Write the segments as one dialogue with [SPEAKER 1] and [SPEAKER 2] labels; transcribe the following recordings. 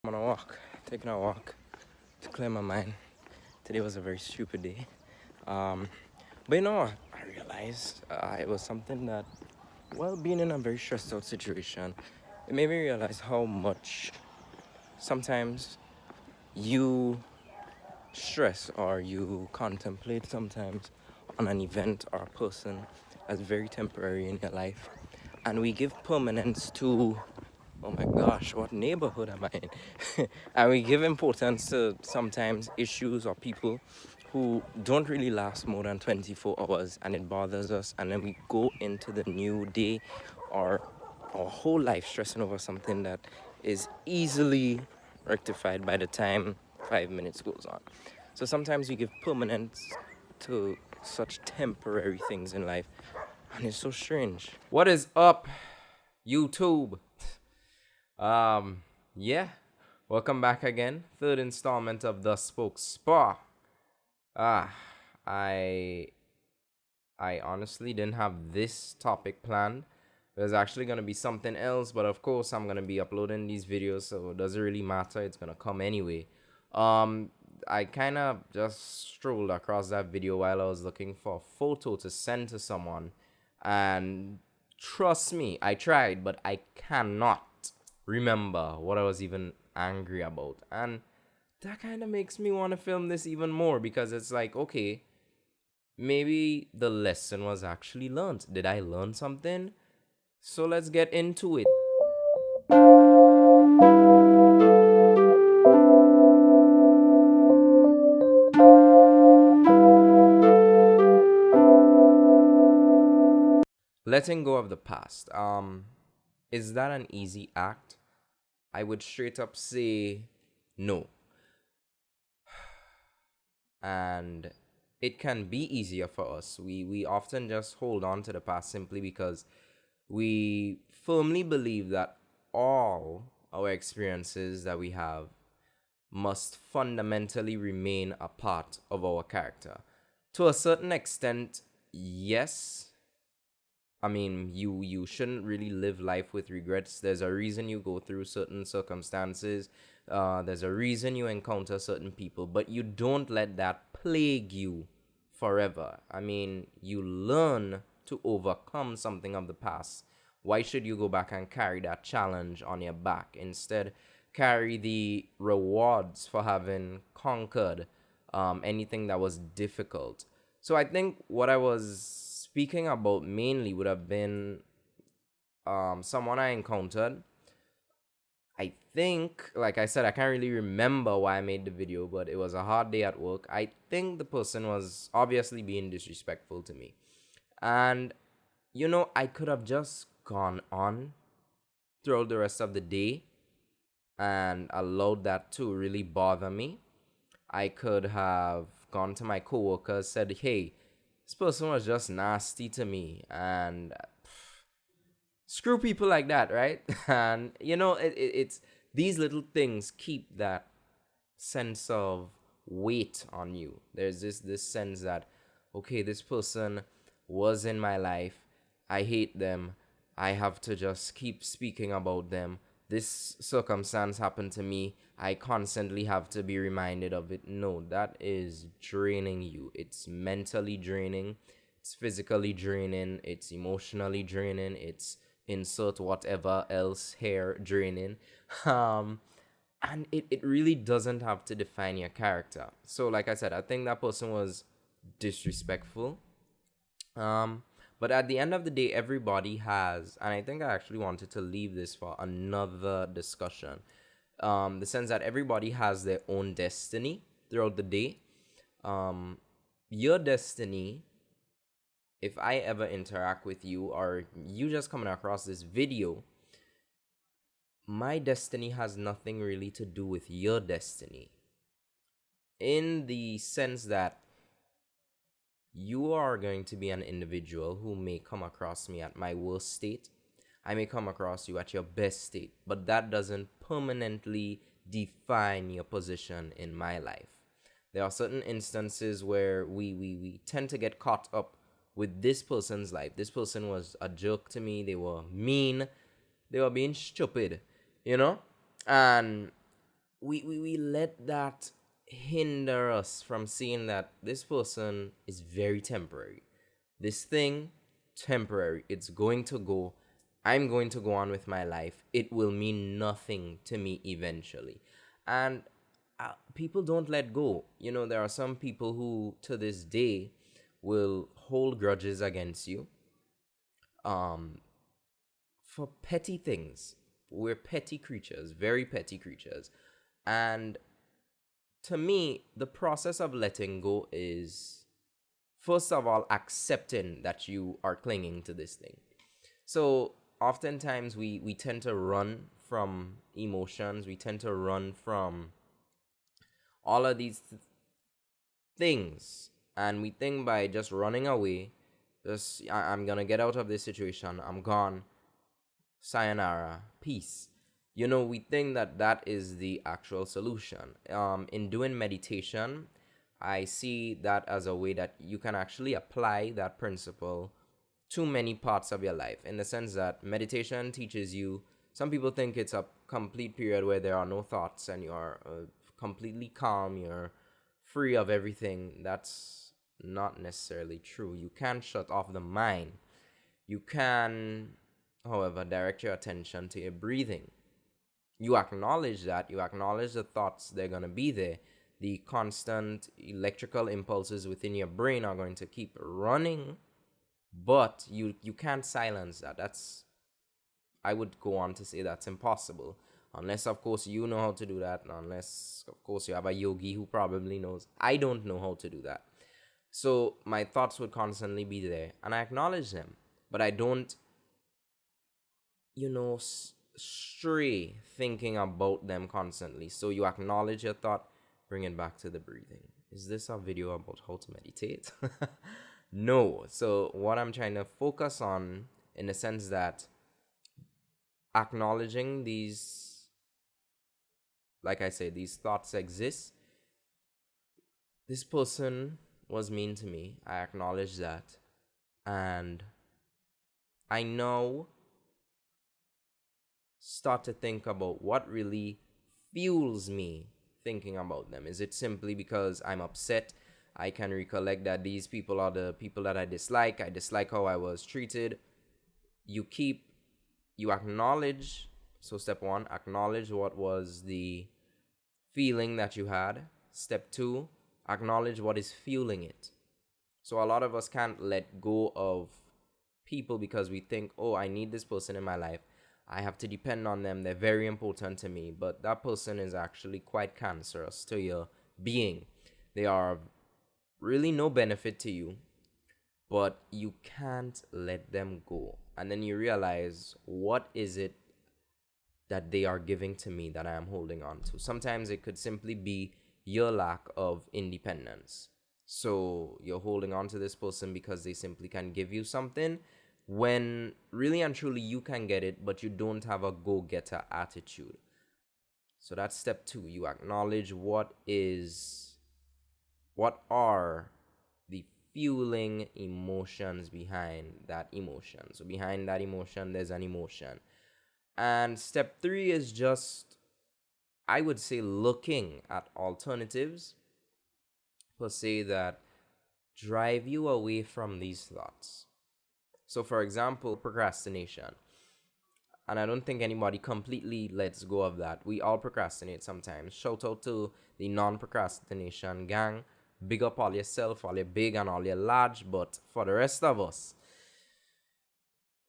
[SPEAKER 1] I'm on a walk, taking a walk to clear my mind. Today was a very stupid day. Um, but you know what? I realized it was something that, well, being in a very stressed out situation, it made me realize how much sometimes you stress or you contemplate sometimes on an event or a person as very temporary in your life. And we give permanence to, oh my gosh, what neighborhood am I in? And we give importance to sometimes issues or people who don't really last more than 24 hours, and it bothers us. And then we go into the new day or our whole life stressing over something that is easily rectified by the time 5 minutes goes on. So sometimes we give permanence to such temporary things in life, and it's so strange.
[SPEAKER 2] What is up, YouTube? Yeah, welcome back again. Third installment of the SpAw. Ah, I honestly didn't have this topic planned. There's actually gonna be something else, but of course I'm gonna be uploading these videos, so it doesn't really matter. It's gonna come anyway. I kind of just strolled across that video while I was looking for a photo to send to someone, and trust me, I tried, but I cannot remember what I was even angry about. And that kind of makes me want to film this even more, because it's like, okay, maybe the lesson was actually learned. Did I learn something? So let's get into it. Letting go of the past. Is that an easy act? I would straight up say no. And it can be easier for us. We often just hold on to the past simply because we firmly believe that all our experiences that we have must fundamentally remain a part of our character. To a certain extent, yes. I mean, you shouldn't really live life with regrets. There's a reason you go through certain circumstances. There's a reason you encounter certain people, but you don't let that plague you forever. I mean, you learn to overcome something of the past. Why should you go back and carry that challenge on your back? Instead, carry the rewards for having conquered anything that was difficult. So I think what I was speaking about mainly would have been someone I encountered. I think, like I said, I can't really remember why I made the video, but it was a hard day at work. I think the person was obviously being disrespectful to me. And, I could have just gone on throughout the rest of the day and allowed that to really bother me. I could have gone to my coworkers, said, hey, this person was just nasty to me, and screw people like that, right? And it's these little things keep that sense of weight on you. There's this sense that, okay, this person was in my life, I hate them, I have to just keep speaking about them. This circumstance happened to me, I constantly have to be reminded of it. No, that is draining you. It's mentally draining, it's physically draining, it's emotionally draining, it's insert whatever else here draining. um and it really doesn't have to define your character. So like I said, I think that person was disrespectful. But at the end of the day, everybody has, and I think I actually wanted to leave this for another discussion, the sense that everybody has their own destiny throughout the day. Your destiny, if I ever interact with you or you just coming across this video, my destiny has nothing really to do with your destiny, in the sense that you are going to be an individual who may come across me at my worst state. I may come across you at your best state, but that doesn't permanently define your position in my life. There are certain instances where we tend to get caught up with this person's life. This person was a jerk to me. They were mean. They were being stupid, And we let that hinder us from seeing that this person is very temporary. This thing, temporary. It's going to go. I'm going to go on with my life. It will mean nothing to me eventually. And people don't let go. You know, there are some people who, to this day, will hold grudges against you um, for petty things. We're petty creatures, very petty creatures. And to me, the process of letting go is, first of all, accepting that you are clinging to this thing. So oftentimes we tend to run from emotions, we tend to run from all of these things, and we think by just running away, I'm gonna get out of this situation, I'm gone, sayonara, peace. You know, we think that that is the actual solution. In doing meditation, I see that as a way that you can actually apply that principle to many parts of your life, in the sense that meditation teaches you, some people think it's a complete period where there are no thoughts and you are completely calm, you're free of everything. That's not necessarily true. You can shut off the mind. You can, however, direct your attention to your breathing. You acknowledge that, you acknowledge the thoughts, they're going to be there. The constant electrical impulses within your brain are going to keep running, but you can't silence that. That's, I would go on to say that's impossible. Unless, of course, you know how to do that. Unless, of course, you have a yogi who probably knows. I don't know how to do that. So my thoughts would constantly be there, and I acknowledge them. But I don't, stray thinking about them constantly. So you acknowledge your thought, bring it back to the breathing. Is this a video about how to meditate? No. So what I'm trying to focus on, in the sense that acknowledging these, like I say, these thoughts exist. This person was mean to me. I acknowledge that. And I now start to think about what really fuels me thinking about them. Is it simply because I'm upset? I can recollect that these people are the people that I dislike. I dislike how I was treated. You acknowledge. So step one, acknowledge what was the feeling that you had. Step two, acknowledge what is fueling it. So a lot of us can't let go of people because we think, oh, I need this person in my life. I have to depend on them. They're very important to me. But that person is actually quite cancerous to your being. They are really no benefit to you, but you can't let them go. And then you realize, what is it that they are giving to me that I am holding on to? Sometimes it could simply be your lack of independence. So you're holding on to this person because they simply can give you something, when really and truly you can get it, but you don't have a go-getter attitude. So that's step two. You acknowledge what are the fueling emotions behind that emotion. So behind that emotion, there's an emotion. And step three is just, I would say, looking at alternatives, per se, that drive you away from these thoughts. So, for example, procrastination. And I don't think anybody completely lets go of that. We all procrastinate sometimes. Shout out to the non-procrastination gang. Big up all yourself, all your big and all your large. But for the rest of us,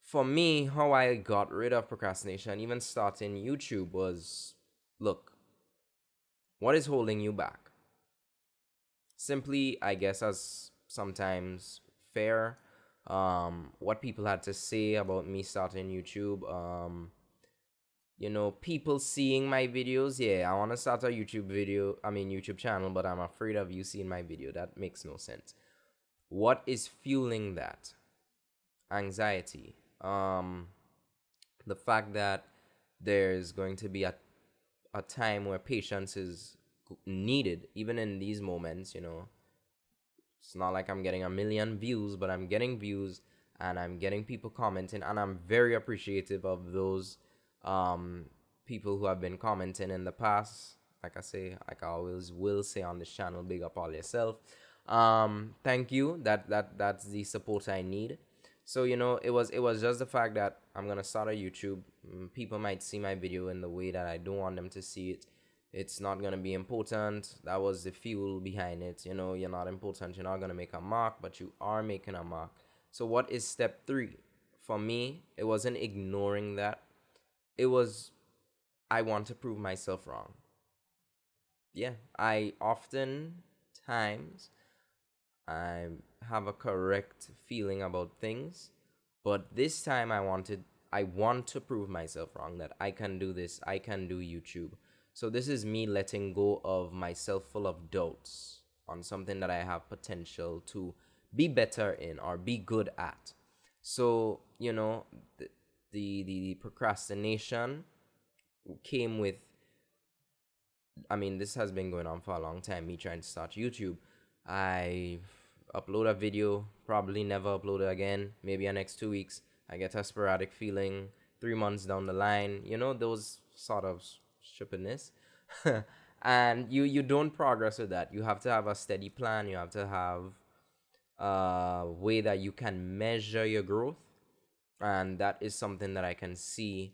[SPEAKER 2] for me, how I got rid of procrastination, even starting YouTube, was, look, what is holding you back? Simply, I guess, as sometimes fair, what people had to say about me starting YouTube. People seeing my videos. Yeah, I want to start a YouTube channel, but I'm afraid of you seeing my video. That makes no sense. What is fueling that? Anxiety. The fact that there's going to be a time where patience is needed, even in these moments. It's not like I'm getting a million views, but I'm getting views and I'm getting people commenting, and I'm very appreciative of those people who have been commenting in the past. like I always will say on this channel, big up all yourself. Thank you. That's the support I need. So it was just the fact that I'm gonna start a YouTube. People might see my video in the way that I don't want them to see it. It's not gonna be important. That was the fuel behind it. You're not important. You're not gonna make a mark, but you are making a mark. So what is step 3? For me, it wasn't ignoring that. It was, I want to prove myself wrong. Yeah, I oftentimes I have a correct feeling about things, but this time I want to prove myself wrong, that I can do this, I can do YouTube. So this is me letting go of myself full of doubts on something that I have potential to be better in or be good at. So, the procrastination came with, I mean, this has been going on for a long time, me trying to start YouTube. I upload a video, probably never upload it again. Maybe the next 2 weeks, I get a sporadic feeling. 3 months down the line, those sort of stupidness. And you don't progress with that. You have to have a steady plan. You have to have a way that you can measure your growth. And that is something that I can see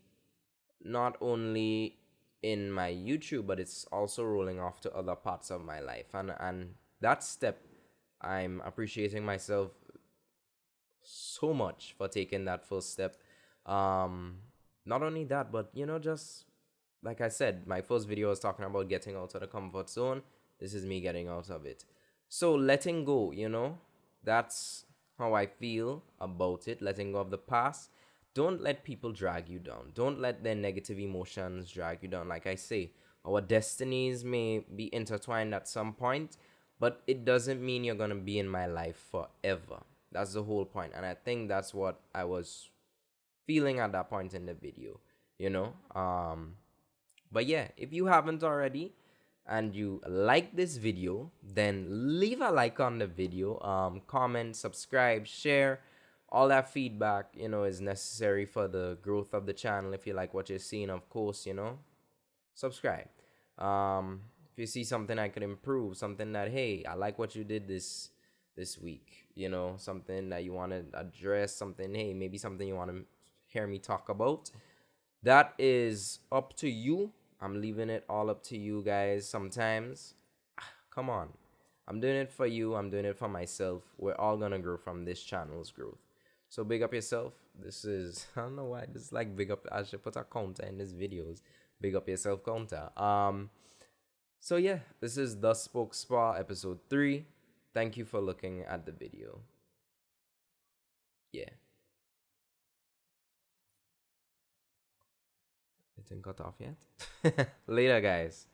[SPEAKER 2] not only in my YouTube, but it's also rolling off to other parts of my life. And that step, I'm appreciating myself so much for taking that first step. Not only that, but just like I said, my first video was talking about getting out of the comfort zone. This is me getting out of it. So letting go, that's how I feel about it. Letting go of the past. Don't let people drag you down. Don't let their negative emotions drag you down. Like I say, our destinies may be intertwined at some point, but it doesn't mean you're going to be in my life forever. That's the whole point. And I think that's what I was feeling at that point in the video, But yeah, if you haven't already and you like this video, then leave a like on the video, comment, subscribe, share. All that feedback, is necessary for the growth of the channel. If you like what you're seeing, of course, subscribe. If you see something I could improve, something that, hey, I like what you did this week, something that you want to address, something, hey, maybe something you want to hear me talk about, that is up to you. I'm leaving it all up to you guys. Sometimes, come on, I'm doing it for you. I'm doing it for myself. We're all gonna grow from this channel's growth. So big up yourself. This is, I don't know why, this is like big up. I should put a counter in these videos. Big up yourself counter. So yeah, this is the SpAw episode 3. Thank you for looking at the video. Yeah. It didn't cut off yet. Later, guys.